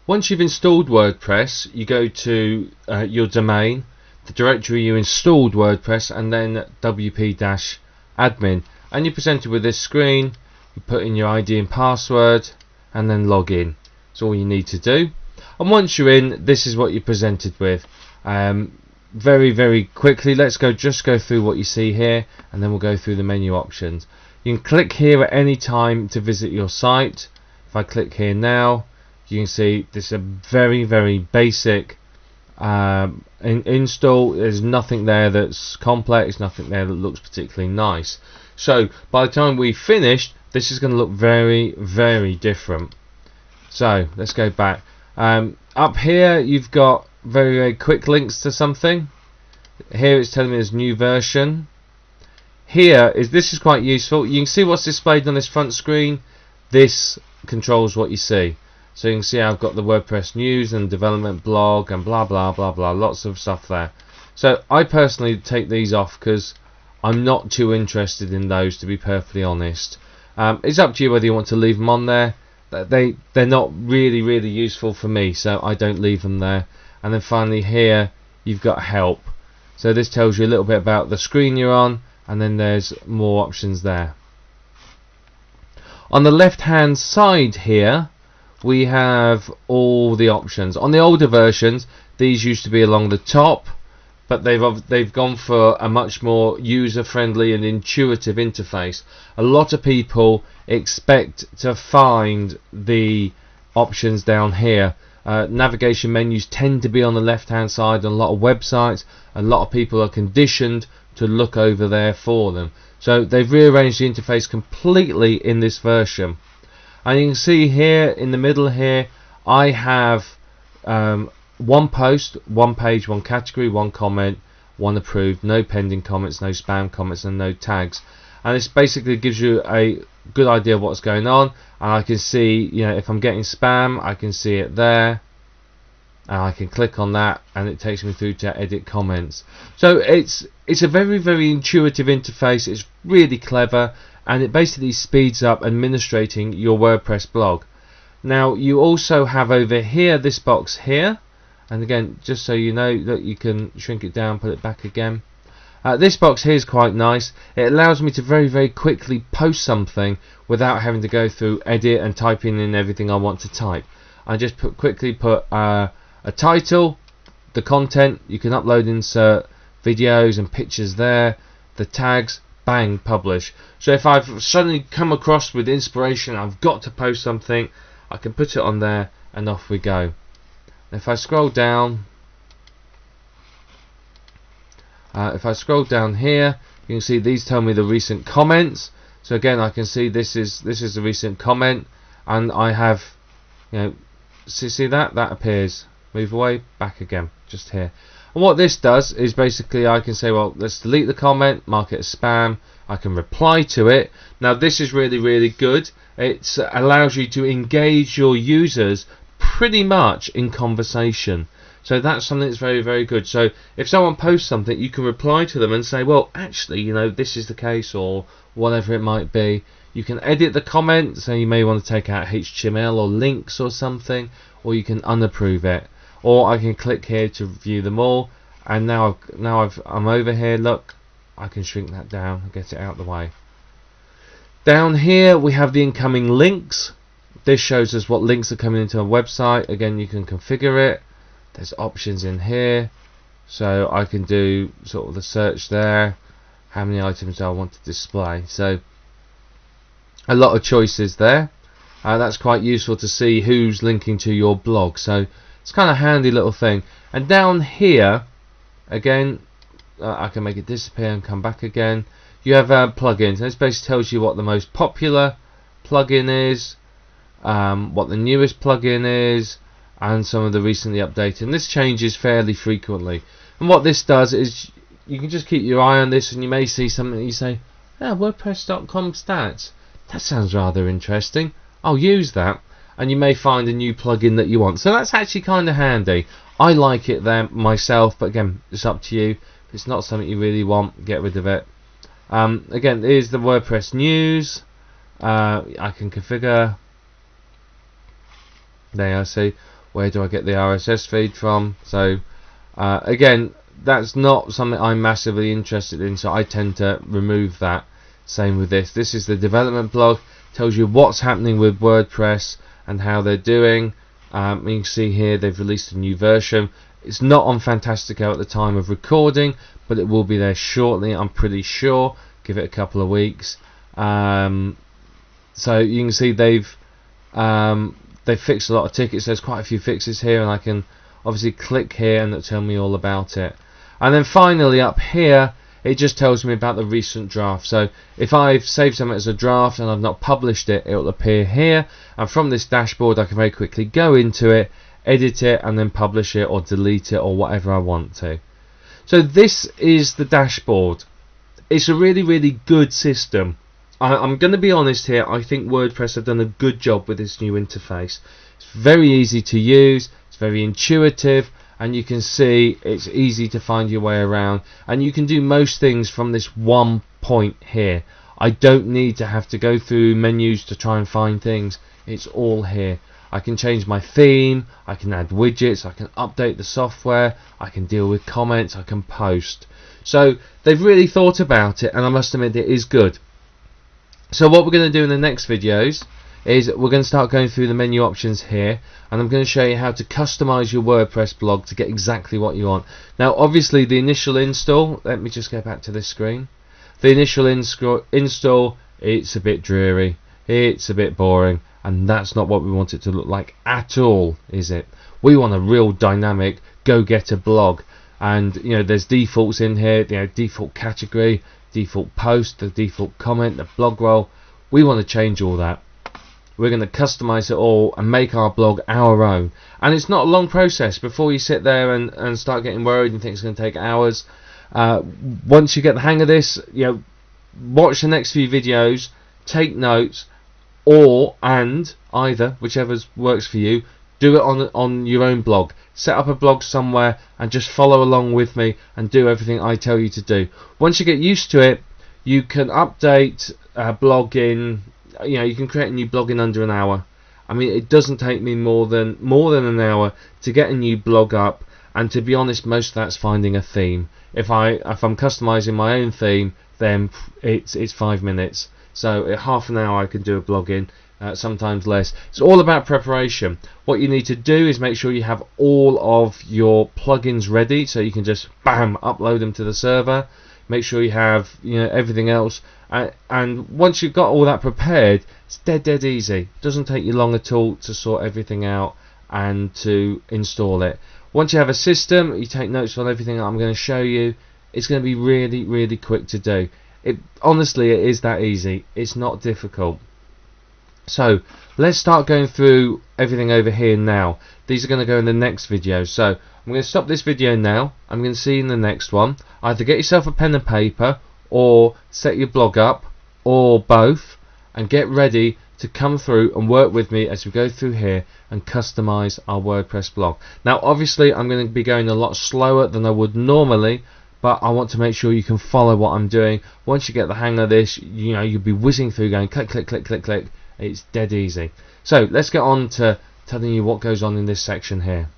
Once you've installed WordPress, you go to your domain, the directory you installed WordPress, and then wp-admin, and you're presented with this screen. You put in your ID and password and then log in. That's all you need to do. And once you're in, this is what you're presented with. Very quickly, let's just go through what you see here, and then we'll go through the menu options. You can click here at any time to visit your site. If I click here now, you can see this is a very basic install. There's nothing there that's complex, nothing there that looks particularly nice. So by the time we've finished, this is going to look very different. So let's go back. Up here you've got very quick links to something. Here it's telling me there's new version. This is quite useful. You can see what's displayed on this front screen. This controls what you see. So you can see I've got the WordPress news and development blog and blah blah, lots of stuff there. So I personally take these off because I'm not too interested in those, to be perfectly honest. It's up to you whether you want to leave them on there. They're not really useful for me, so I don't leave them there. And then finally here you've got help. So this tells you a little bit about the screen you're on, and then there's more options there. On the left hand side here we have all the options. On the older versions these used to be along the top, but they've gone for a much more user-friendly and intuitive interface. A lot of people expect to find the options down here. Navigation menus tend to be on the left hand side on a lot of websites. A lot of people are conditioned to look over there for them. So they've rearranged the interface completely in this version. And you can see here in the middle here I have one post, one page, one category, one comment, one approved, no pending comments, no spam comments, and no tags. And this basically gives you a good idea of what's going on. And I can see, if I'm getting spam, I can see it there, and I can click on that and it takes me through to edit comments. So it's a very intuitive interface. It's really clever, and it basically speeds up administrating your WordPress blog. Now you also have over here this box here, and again, just so you know that you can shrink it down, put it back again. This box here is quite nice. It allows me to very quickly post something without having to go through edit and typing in everything I want to type. I just quickly put a title, the content, you can upload, insert videos and pictures there, the tags, bang, publish. So if I've suddenly come across with inspiration, I've got to post something, I can put it on there and off we go. If I scroll down, here, you can see these tell me the recent comments. So again, I can see this is the recent comment, and I have, see that appears. Move away, back again, just here. And what this does is basically I can say, well, let's delete the comment, mark it as spam. I can reply to it. Now this is really good. It allows you to engage your users pretty much in conversation. So that's something that's very good. So if someone posts something, you can reply to them and say, well, actually, this is the case, or whatever it might be. You can edit the comment, so you may want to take out HTML or links or something, or you can unapprove it. Or I can click here to view them all, and now I'm over here. Look, I can shrink that down and get it out of the way. Down here we have the incoming links. This shows us what links are coming into a website. Again, you can configure it. There's options in here, so I can do sort of the search there. How many items do I want to display? So a lot of choices there. That's quite useful to see who's linking to your blog. So it's kind of handy little thing. And down here, again, I can make it disappear and come back again. You have plugins. This basically tells you what the most popular plugin is, what the newest plugin is, and some of the recently updated. And this changes fairly frequently. And what this does is you can just keep your eye on this, and you may see something that you say, WordPress.com stats. That sounds rather interesting. I'll use that. And you may find a new plugin that you want. So that's actually kind of handy. I like it there myself, but again, it's up to you. If it's not something you really want, get rid of it. Again, here's the WordPress news. I can configure. There I see Where do I get the RSS feed from? So again, that's not something I'm massively interested in, so I tend to remove that. Same with this. This is the development blog. Tells you what's happening with WordPress and how they're doing. You can see here they've released a new version. It's not on Fantastico at the time of recording, but it will be there shortly, I'm pretty sure. Give it a couple of weeks. So you can see they've fixed a lot of tickets. There's quite a few fixes here, and I can obviously click here and it'll tell me all about it. And then finally up here, it just tells me about the recent draft. So if I've saved something as a draft and I've not published it, it will appear here, and from this dashboard I can very quickly go into it, edit it, and then publish it or delete it or whatever I want to. So this is the dashboard. It's a really good system. I'm going to be honest here, I think WordPress have done a good job with this new interface. It's very easy to use, it's very intuitive, and you can see it's easy to find your way around, and you can do most things from this one point here. I don't need to have to go through menus to try and find things. It's all here. I can change my theme, I can add widgets, I can update the software, I can deal with comments, I can post. So they've really thought about it, and I must admit it is good. So what we're going to do in the next videos is we're going to start going through the menu options here, and I'm going to show you how to customize your WordPress blog to get exactly what you want. Now obviously the initial install, let me just go back to this screen. The initial install, it's a bit dreary, it's a bit boring, and that's not what we want it to look like at all, is it? We want a real dynamic go-getter blog, and you know, there's defaults in here, you know, default category, default post, the default comment, the blog role. We want to change all that. We're going to customize it all and make our blog our own, and it's not a long process. Before you sit there and start getting worried and think it's going to take hours, once you get the hang of this, you know, watch the next few videos, take notes, or either, whichever works for you, do it on your own blog. Set up a blog somewhere and just follow along with me and do everything I tell you to do. Once you get used to it, you can update a blog in, you know, you can create a new blog in under an hour. I mean, it doesn't take me more than an hour to get a new blog up, and to be honest, most of that's finding a theme. If I'm customizing my own theme, then it's 5 minutes. So in half an hour I can do a blog in, sometimes less. It's all about preparation. What you need to do is make sure you have all of your plugins ready, so you can just bam, upload them to the server. Make sure you have, you know, everything else, and once you've got all that prepared, it's dead easy. It doesn't take you long at all to sort everything out and to install it. Once you have a system, you take notes on everything I'm going to show you. It's going to be really quick to do. Honestly, it is that easy. It's not difficult. So let's start going through everything over here now. These are going to go in the next video. So I'm going to stop this video now. I'm going to see you in the next one. Either get yourself a pen and paper, or set your blog up, or both, and get ready to come through and work with me as we go through here and customize our WordPress blog. Now obviously I'm going to be going a lot slower than I would normally, but I want to make sure you can follow what I'm doing. Once you get the hang of this, you know, you'll be whizzing through going click. It's dead easy. So let's get on to telling you what goes on in this section here.